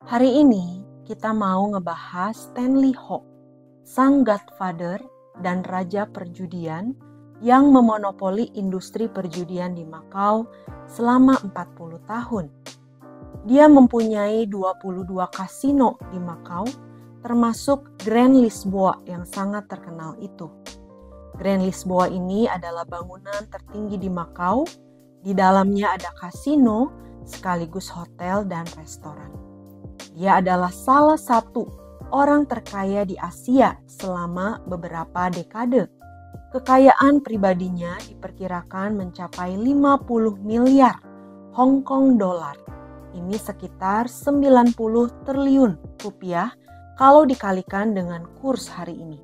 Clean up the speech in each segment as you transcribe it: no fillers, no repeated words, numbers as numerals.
Hari ini kita mau ngebahas Stanley Ho, sang godfather dan raja perjudian yang memonopoli industri perjudian di Macau selama 40 tahun. Dia mempunyai 22 kasino di Macau, termasuk Grand Lisboa yang sangat terkenal itu. Grand Lisboa ini adalah bangunan tertinggi di Macau. Di dalamnya ada kasino sekaligus hotel dan restoran. Dia adalah salah satu orang terkaya di Asia selama beberapa dekade. Kekayaan pribadinya diperkirakan mencapai 50 miliar Hong Kong dolar. Ini sekitar 90 triliun rupiah kalau dikalikan dengan kurs hari ini.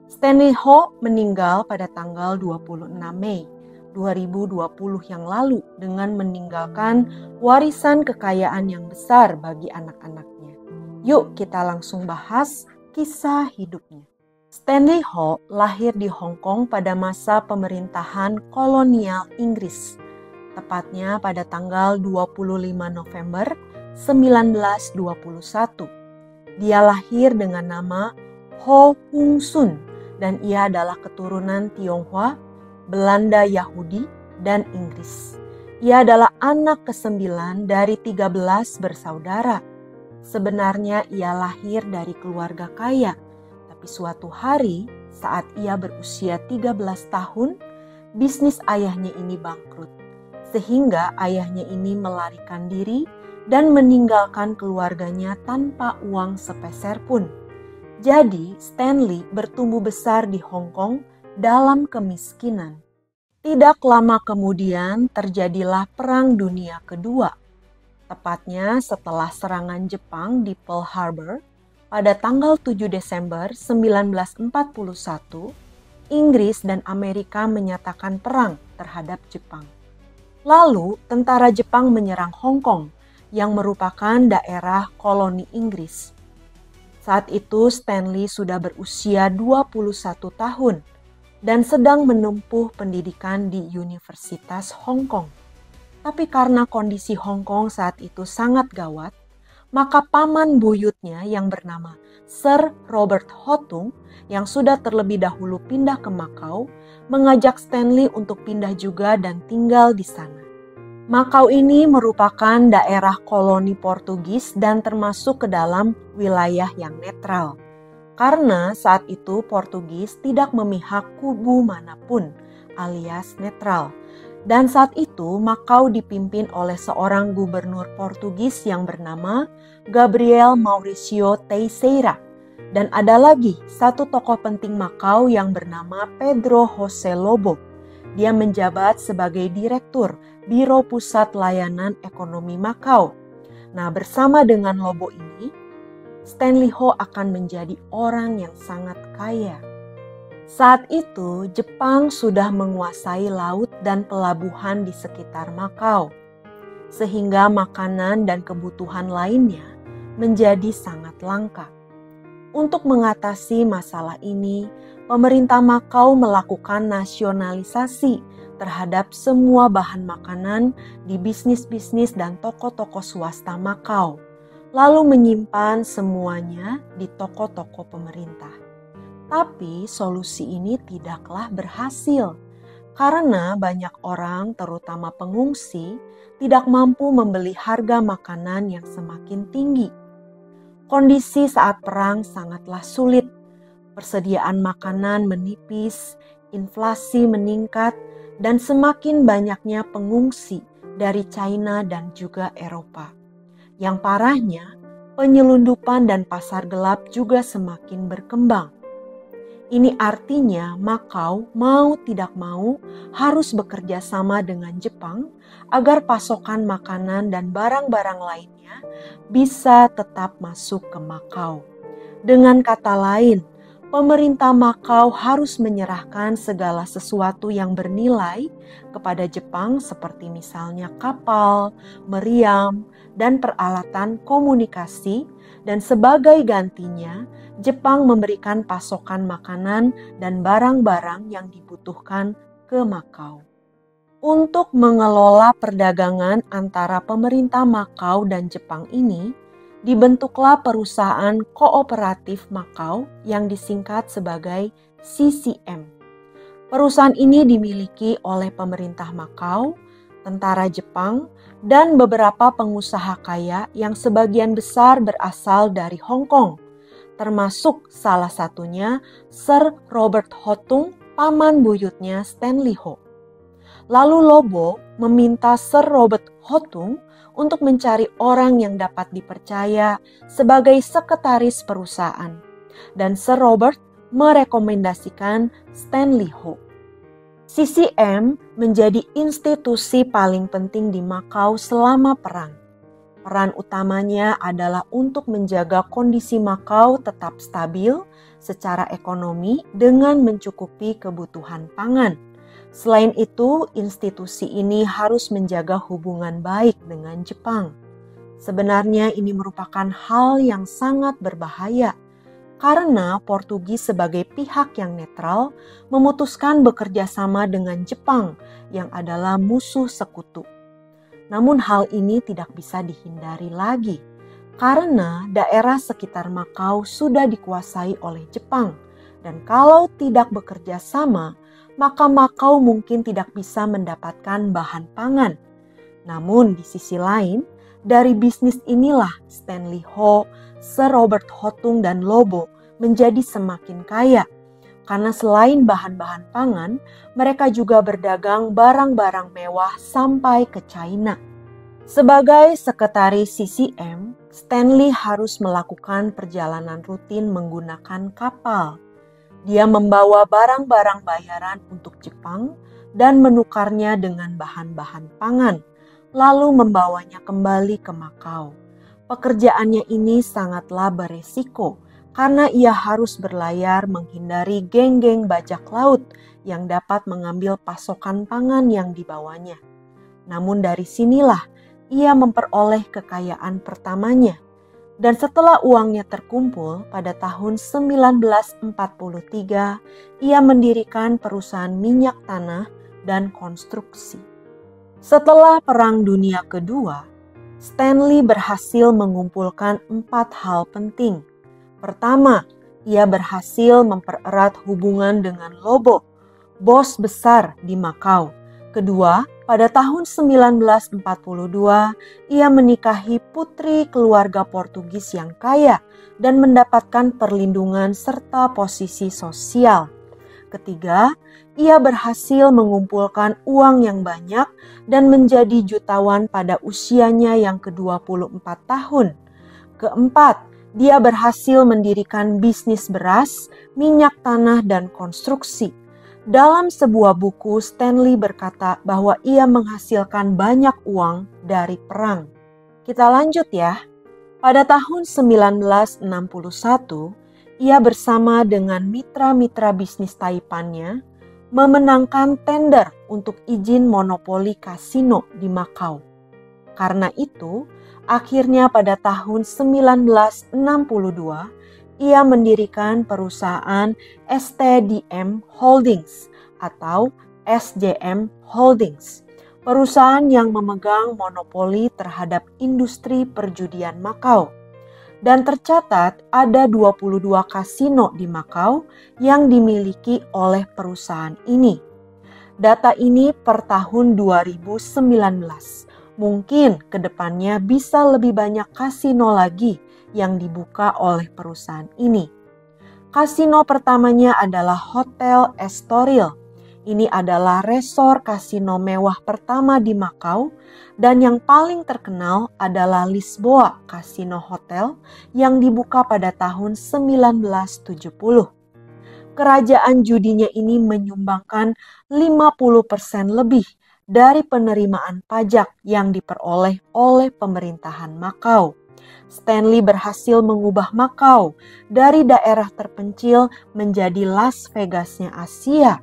Stanley Ho meninggal pada tanggal 26 Mei 2020 yang lalu dengan meninggalkan warisan kekayaan yang besar bagi anak-anaknya. Yuk kita langsung bahas kisah hidupnya. Stanley Ho lahir di Hong Kong pada masa pemerintahan kolonial Inggris, tepatnya pada tanggal 25 November 1921. Dia lahir dengan nama Ho Hung Sun dan ia adalah keturunan Tionghoa, Belanda Yahudi, dan Inggris. Ia adalah anak ke-9 dari 13 bersaudara. Sebenarnya ia lahir dari keluarga kaya, tapi suatu hari saat ia berusia 13 tahun, bisnis ayahnya ini bangkrut. Sehingga ayahnya ini melarikan diri dan meninggalkan keluarganya tanpa uang sepeser pun. Jadi Stanley bertumbuh besar di Hong Kong dalam kemiskinan. Tidak lama kemudian terjadilah Perang Dunia Kedua. Tepatnya setelah serangan Jepang di Pearl Harbor pada tanggal 7 Desember 1941, Inggris dan Amerika menyatakan perang terhadap Jepang. Lalu tentara Jepang menyerang Hong Kong yang merupakan daerah koloni Inggris. Saat itu Stanley sudah berusia 21 tahun dan sedang menempuh pendidikan di Universitas Hong Kong. Tapi karena kondisi Hong Kong saat itu sangat gawat, maka paman buyutnya yang bernama Sir Robert Ho Tung yang sudah terlebih dahulu pindah ke Macau mengajak Stanley untuk pindah juga dan tinggal di sana. Macau ini merupakan daerah koloni Portugis dan termasuk ke dalam wilayah yang netral. Karena saat itu Portugis tidak memihak kubu manapun alias netral. Dan saat itu Macau dipimpin oleh seorang gubernur Portugis yang bernama Gabriel Mauricio Teixeira. Dan ada lagi satu tokoh penting Macau yang bernama Pedro José Lobo. Dia menjabat sebagai Direktur Biro Pusat Layanan Ekonomi Macau. Nah, bersama dengan Lobo ini, Stanley Ho akan menjadi orang yang sangat kaya. Saat itu, Jepang sudah menguasai laut dan pelabuhan di sekitar Macau, sehingga makanan dan kebutuhan lainnya menjadi sangat langka. Untuk mengatasi masalah ini, pemerintah Macau melakukan nasionalisasi terhadap semua bahan makanan di bisnis-bisnis dan toko-toko swasta Macau, lalu menyimpan semuanya di toko-toko pemerintah. Tapi solusi ini tidaklah berhasil, karena banyak orang, terutama pengungsi, tidak mampu membeli harga makanan yang semakin tinggi. Kondisi saat perang sangatlah sulit. Persediaan makanan menipis, inflasi meningkat, dan semakin banyaknya pengungsi dari China dan juga Eropa. Yang parahnya, penyelundupan dan pasar gelap juga semakin berkembang. Ini artinya Macau mau tidak mau harus bekerja sama dengan Jepang agar pasokan makanan dan barang-barang lainnya bisa tetap masuk ke Macau. Dengan kata lain, pemerintah Macau harus menyerahkan segala sesuatu yang bernilai kepada Jepang seperti misalnya kapal, meriam, dan peralatan komunikasi, dan sebagai gantinya Jepang memberikan pasokan makanan dan barang-barang yang dibutuhkan ke Macau. Untuk mengelola perdagangan antara pemerintah Macau dan Jepang ini, dibentuklah perusahaan kooperatif Makau yang disingkat sebagai CCM. Perusahaan ini dimiliki oleh pemerintah Makau, tentara Jepang, dan beberapa pengusaha kaya yang sebagian besar berasal dari Hong Kong, termasuk salah satunya Sir Robert Hotung, paman buyutnya Stanley Ho. Lalu Lobo meminta Sir Robert Hotung untuk mencari orang yang dapat dipercaya sebagai sekretaris perusahaan, dan Sir Robert merekomendasikan Stanley Ho. CCM menjadi institusi paling penting di Makau selama perang. Peran utamanya adalah untuk menjaga kondisi Makau tetap stabil secara ekonomi dengan mencukupi kebutuhan pangan. Selain itu, institusi ini harus menjaga hubungan baik dengan Jepang. Sebenarnya ini merupakan hal yang sangat berbahaya, karena Portugis sebagai pihak yang netral memutuskan bekerja sama dengan Jepang yang adalah musuh sekutu. Namun hal ini tidak bisa dihindari lagi, karena daerah sekitar Makau sudah dikuasai oleh Jepang, dan kalau tidak bekerja sama, maka Makau mungkin tidak bisa mendapatkan bahan pangan. Namun di sisi lain, dari bisnis inilah Stanley Ho, Sir Robert Hotung, dan Lobo menjadi semakin kaya. Karena selain bahan-bahan pangan, mereka juga berdagang barang-barang mewah sampai ke China. Sebagai sekretaris CCM, Stanley harus melakukan perjalanan rutin menggunakan kapal. Dia membawa barang-barang bayaran untuk Jepang dan menukarnya dengan bahan-bahan pangan, lalu membawanya kembali ke Makau. Pekerjaannya ini sangatlah beresiko karena ia harus berlayar menghindari geng-geng bajak laut yang dapat mengambil pasokan pangan yang dibawanya. Namun dari sinilah ia memperoleh kekayaan pertamanya. Dan setelah uangnya terkumpul pada tahun 1943, ia mendirikan perusahaan minyak tanah dan konstruksi. Setelah Perang Dunia Kedua, Stanley berhasil mengumpulkan 4 hal penting. Pertama, ia berhasil mempererat hubungan dengan Lobo, bos besar di Makau. Kedua, pada tahun 1942, ia menikahi putri keluarga Portugis yang kaya dan mendapatkan perlindungan serta posisi sosial. Ketiga, ia berhasil mengumpulkan uang yang banyak dan menjadi jutawan pada usianya yang ke-24 tahun. Keempat, dia berhasil mendirikan bisnis beras, minyak tanah, dan konstruksi. Dalam sebuah buku, Stanley berkata bahwa ia menghasilkan banyak uang dari perang. Kita lanjut ya. Pada tahun 1961, ia bersama dengan mitra-mitra bisnis taipannya memenangkan tender untuk izin monopoli kasino di Makau. Karena itu, akhirnya pada tahun 1962, ia mendirikan perusahaan STDM Holdings atau SJM Holdings, perusahaan yang memegang monopoli terhadap industri perjudian Makau. Dan tercatat ada 22 kasino di Makau yang dimiliki oleh perusahaan ini. Data ini per tahun 2019. Mungkin ke depannya bisa lebih banyak kasino lagi yang dibuka oleh perusahaan ini. Kasino pertamanya adalah Hotel Estoril. Ini adalah resor kasino mewah pertama di Makau dan yang paling terkenal adalah Lisboa Casino Hotel yang dibuka pada tahun 1970. Kerajaan judinya ini menyumbangkan 50% lebih dari penerimaan pajak yang diperoleh oleh pemerintahan Makau. Stanley berhasil mengubah Makau dari daerah terpencil menjadi Las Vegasnya Asia,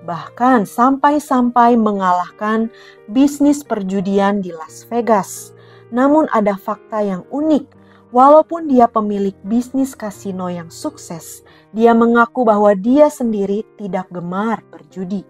bahkan sampai-sampai mengalahkan bisnis perjudian di Las Vegas. Namun ada fakta yang unik, walaupun dia pemilik bisnis kasino yang sukses, dia mengaku bahwa dia sendiri tidak gemar berjudi.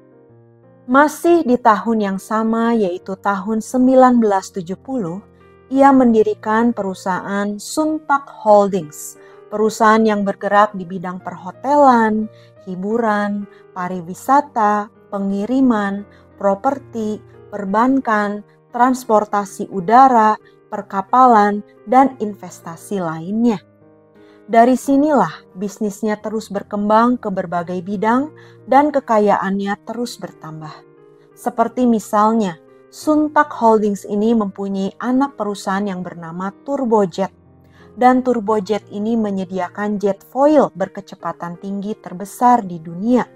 Masih di tahun yang sama, yaitu tahun 1970, Ia mendirikan perusahaan Suntak Holdings, perusahaan yang bergerak di bidang perhotelan, hiburan, pariwisata, pengiriman, properti, perbankan, transportasi udara, perkapalan, dan investasi lainnya. Dari sinilah bisnisnya terus berkembang ke berbagai bidang dan kekayaannya terus bertambah. Seperti misalnya, Suntak Holdings ini mempunyai anak perusahaan yang bernama Turbojet. Dan Turbojet ini menyediakan jet foil berkecepatan tinggi terbesar di dunia.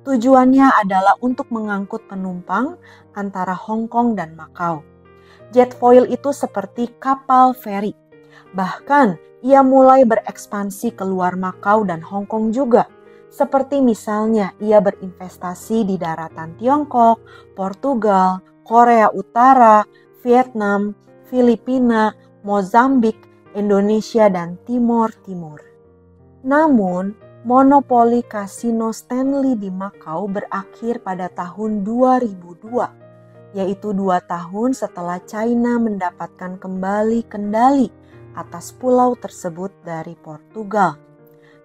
Tujuannya adalah untuk mengangkut penumpang antara Hong Kong dan Macau. Jet foil itu seperti kapal feri. Bahkan ia mulai berekspansi keluar Macau dan Hong Kong juga. Seperti misalnya ia berinvestasi di daratan Tiongkok, Portugal, Korea Utara, Vietnam, Filipina, Mozambik, Indonesia, dan Timor Timur. Namun, monopoli kasino Stanley di Macau berakhir pada tahun 2002. Yaitu 2 tahun setelah China mendapatkan kembali kendali atas pulau tersebut dari Portugal.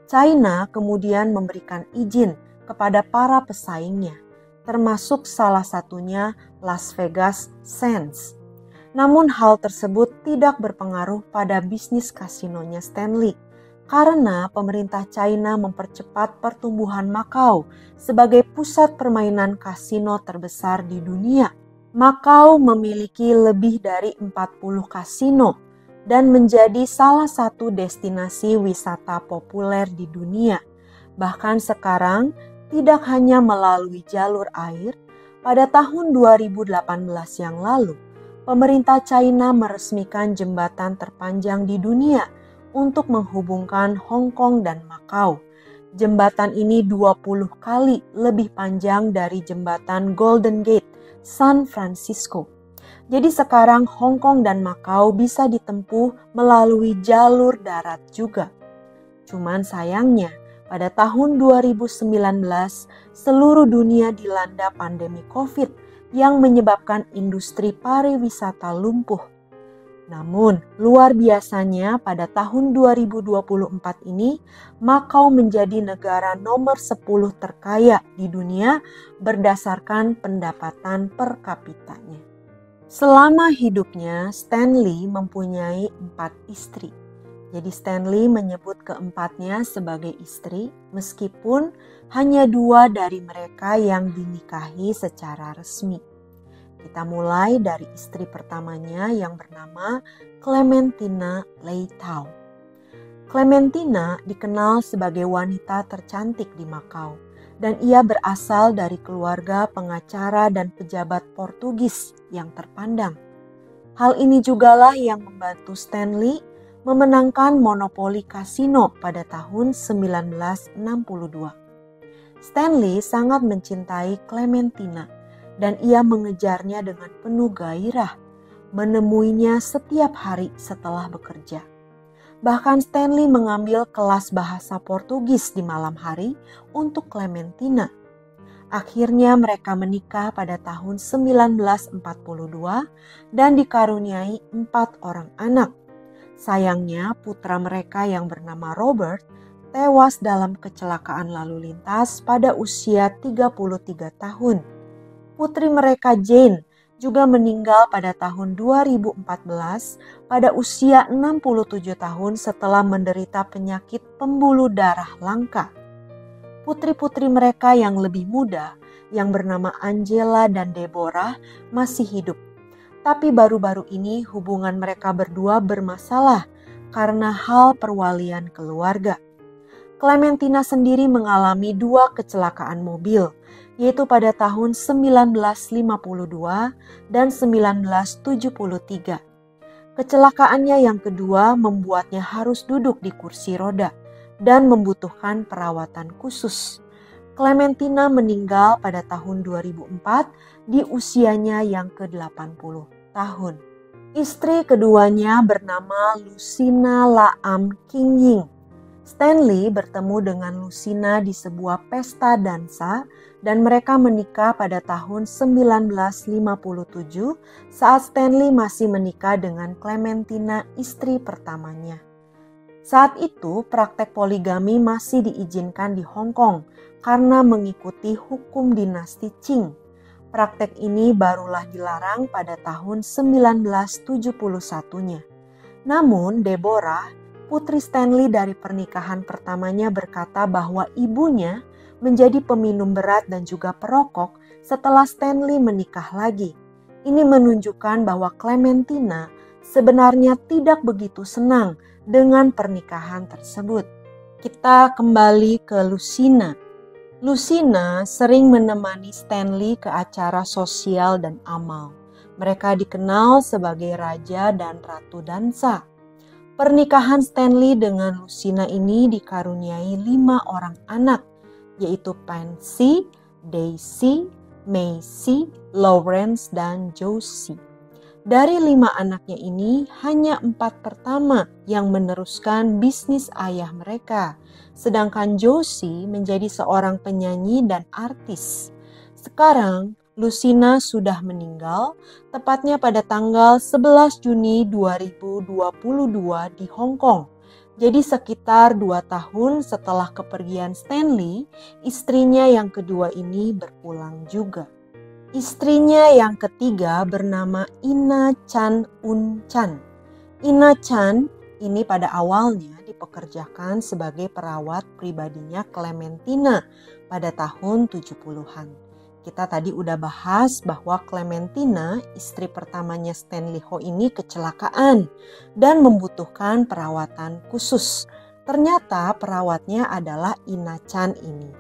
China kemudian memberikan izin kepada para pesaingnya, termasuk salah satunya Las Vegas Sands. Namun hal tersebut tidak berpengaruh pada bisnis kasinonya Stanley, karena pemerintah China mempercepat pertumbuhan Macau sebagai pusat permainan kasino terbesar di dunia. Macau memiliki lebih dari 40 kasino dan menjadi salah satu destinasi wisata populer di dunia. Bahkan sekarang tidak hanya melalui jalur air, pada tahun 2018 yang lalu, pemerintah China meresmikan jembatan terpanjang di dunia untuk menghubungkan Hong Kong dan Macau. Jembatan ini 20 kali lebih panjang dari jembatan Golden Gate San Francisco. Jadi sekarang Hong Kong dan Macau bisa ditempuh melalui jalur darat juga. Cuman sayangnya pada tahun 2019 seluruh dunia dilanda pandemi COVID yang menyebabkan industri pariwisata lumpuh. Namun luar biasanya pada tahun 2024 ini Macau menjadi negara nomor 10 terkaya di dunia berdasarkan pendapatan per kapitanya. Selama hidupnya Stanley mempunyai 4 istri. Jadi Stanley menyebut keempatnya sebagai istri meskipun hanya 2 dari mereka yang dinikahi secara resmi. Kita mulai dari istri pertamanya yang bernama Clementina Leitao. Clementina dikenal sebagai wanita tercantik di Macau dan ia berasal dari keluarga pengacara dan pejabat Portugis yang terpandang. Hal ini jugalah yang membantu Stanley memenangkan monopoli kasino pada tahun 1962. Stanley sangat mencintai Clementina dan ia mengejarnya dengan penuh gairah, menemuinya setiap hari setelah bekerja. Bahkan Stanley mengambil kelas bahasa Portugis di malam hari untuk Clementina. Akhirnya mereka menikah pada tahun 1942 dan dikaruniai 4 orang anak. Sayangnya putra mereka yang bernama Robert tewas dalam kecelakaan lalu lintas pada usia 33 tahun. Putri mereka Jane juga meninggal pada tahun 2014 pada usia 67 tahun setelah menderita penyakit pembuluh darah langka. Putri-putri mereka yang lebih muda yang bernama Angela dan Deborah masih hidup. Tapi baru-baru ini hubungan mereka berdua bermasalah karena hal perwalian keluarga. Clementina sendiri mengalami 2 kecelakaan mobil, yaitu pada tahun 1952 dan 1973. Kecelakaannya yang kedua membuatnya harus duduk di kursi roda dan membutuhkan perawatan khusus. Clementina meninggal pada tahun 2004 di usianya yang ke-80 tahun. Istri keduanya bernama Lucina Laam King Ying. Stanley bertemu dengan Lucina di sebuah pesta dansa dan mereka menikah pada tahun 1957 saat Stanley masih menikah dengan Clementina, istri pertamanya. Saat itu praktek poligami masih diizinkan di Hong Kong karena mengikuti hukum dinasti Qing. Praktek ini barulah dilarang pada tahun 1971-nya. Namun Deborah, putri Stanley dari pernikahan pertamanya, berkata bahwa ibunya menjadi peminum berat dan juga perokok setelah Stanley menikah lagi. Ini menunjukkan bahwa Clementina sebenarnya tidak begitu senang dengan pernikahan tersebut. Kita kembali ke Lucina. Lucina sering menemani Stanley ke acara sosial dan amal. Mereka dikenal sebagai raja dan ratu dansa. Pernikahan Stanley dengan Lucina ini dikaruniai 5 orang anak, yaitu Pansy, Daisy, Macy, Lawrence, dan Josie. Dari 5 anaknya ini, hanya 4 pertama yang meneruskan bisnis ayah mereka, sedangkan Josie menjadi seorang penyanyi dan artis. Sekarang, Lucina sudah meninggal, tepatnya pada tanggal 11 Juni 2022 di Hong Kong. Jadi sekitar 2 tahun setelah kepergian Stanley, istrinya yang kedua ini berpulang juga. Istrinya yang ketiga bernama Ina Chan Un Chan. Ina Chan ini pada awalnya dipekerjakan sebagai perawat pribadinya Clementina pada tahun 70-an. Kita tadi udah bahas bahwa Clementina, istri pertamanya Stanley Ho ini kecelakaan dan membutuhkan perawatan khusus. Ternyata perawatnya adalah Ina Chan ini.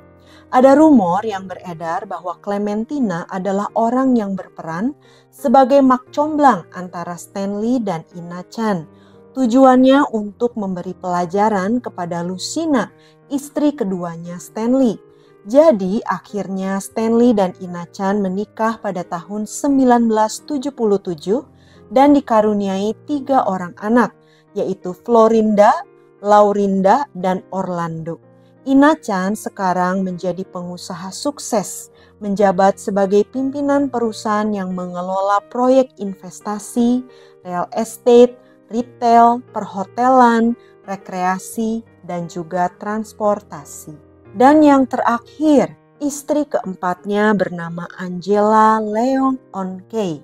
Ada rumor yang beredar bahwa Clementina adalah orang yang berperan sebagai mak comblang antara Stanley dan Ina Chan. Tujuannya untuk memberi pelajaran kepada Lucina, istri keduanya Stanley. Jadi akhirnya Stanley dan Ina Chan menikah pada tahun 1977 dan dikaruniai 3 orang anak, yaitu Florinda, Laurinda, dan Orlando. Ina Chan sekarang menjadi pengusaha sukses, menjabat sebagai pimpinan perusahaan yang mengelola proyek investasi, real estate, retail, perhotelan, rekreasi, dan juga transportasi. Dan yang terakhir, istri keempatnya bernama Angela Leong On Kei.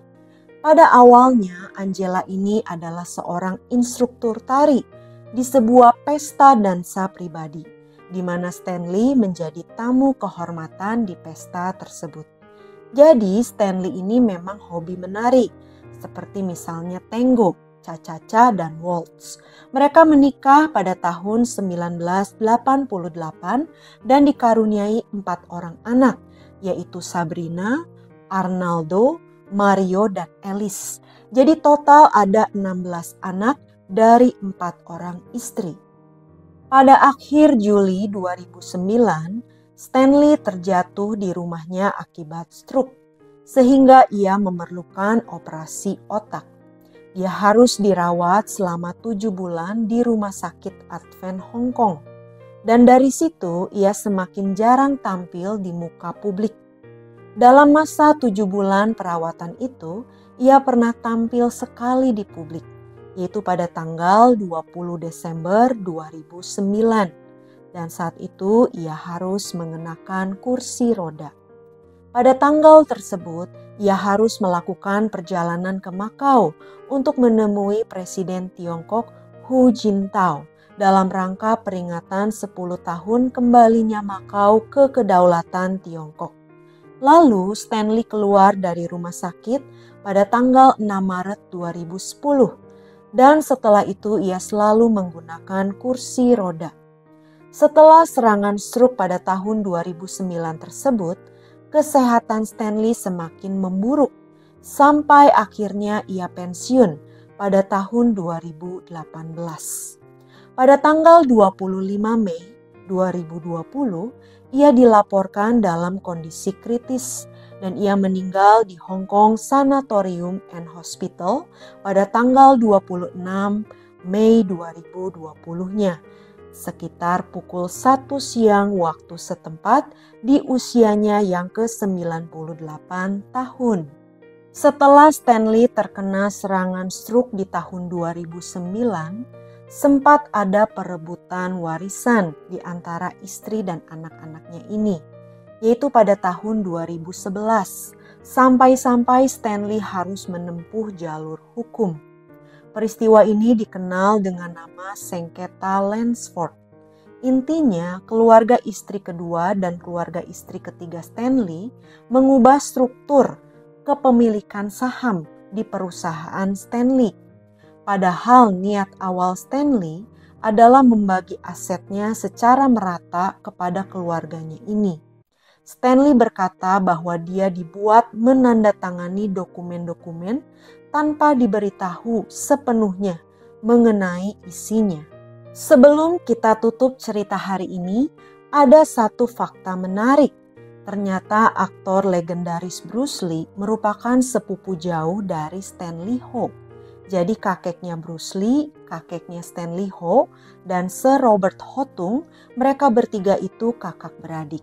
Pada awalnya, Angela ini adalah seorang instruktur tari di sebuah pesta dansa pribadi, di mana Stanley menjadi tamu kehormatan di pesta tersebut. Jadi Stanley ini memang hobi menari, seperti misalnya tango, cha-cha-cha, dan waltz. Mereka menikah pada tahun 1988 dan dikaruniai 4 orang anak, yaitu Sabrina, Arnaldo, Mario, dan Alice. Jadi total ada 16 anak dari 4 orang istri. Pada akhir Juli 2009, Stanley terjatuh di rumahnya akibat stroke, sehingga ia memerlukan operasi otak. Dia harus dirawat selama 7 bulan di Rumah Sakit Advent Hong Kong. Dan dari situ ia semakin jarang tampil di muka publik. Dalam masa 7 bulan perawatan itu, ia pernah tampil sekali di publik, yaitu pada tanggal 20 Desember 2009. Dan saat itu ia harus mengenakan kursi roda. Pada tanggal tersebut, ia harus melakukan perjalanan ke Makau untuk menemui Presiden Tiongkok Hu Jintao dalam rangka peringatan 10 tahun kembalinya Makau ke kedaulatan Tiongkok. Lalu Stanley keluar dari rumah sakit pada tanggal 6 Maret 2010 dan setelah itu ia selalu menggunakan kursi roda. Setelah serangan stroke pada tahun 2009 tersebut, kesehatan Stanley semakin memburuk sampai akhirnya ia pensiun pada tahun 2018. Pada tanggal 25 Mei 2020, ia dilaporkan dalam kondisi kritis dan ia meninggal di Hong Kong Sanatorium and Hospital pada tanggal 26 Mei 2020-nya. sekitar pukul 1 siang waktu setempat di usianya yang ke-98 tahun. Setelah Stanley terkena serangan stroke di tahun 2009, sempat ada perebutan warisan di antara istri dan anak-anaknya ini, yaitu pada tahun 2011, sampai-sampai Stanley harus menempuh jalur hukum. Peristiwa ini dikenal dengan nama sengketa Lansford. Intinya, keluarga istri kedua dan keluarga istri ketiga Stanley mengubah struktur kepemilikan saham di perusahaan Stanley. Padahal niat awal Stanley adalah membagi asetnya secara merata kepada keluarganya ini. Stanley berkata bahwa dia dibuat menandatangani dokumen-dokumen tanpa diberitahu sepenuhnya mengenai isinya. Sebelum kita tutup cerita hari ini, ada satu fakta menarik. Ternyata aktor legendaris Bruce Lee merupakan sepupu jauh dari Stanley Ho. Jadi kakeknya Bruce Lee, kakeknya Stanley Ho, dan Sir Robert Hotung, mereka bertiga itu kakak beradik.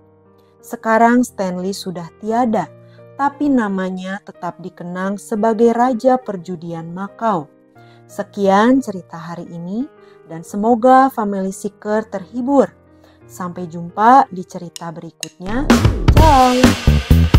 Sekarang Stanley sudah tiada, tapi namanya tetap dikenang sebagai Raja Perjudian Macau. Sekian cerita hari ini, dan semoga Family Seeker terhibur. Sampai jumpa di cerita berikutnya. Ciao!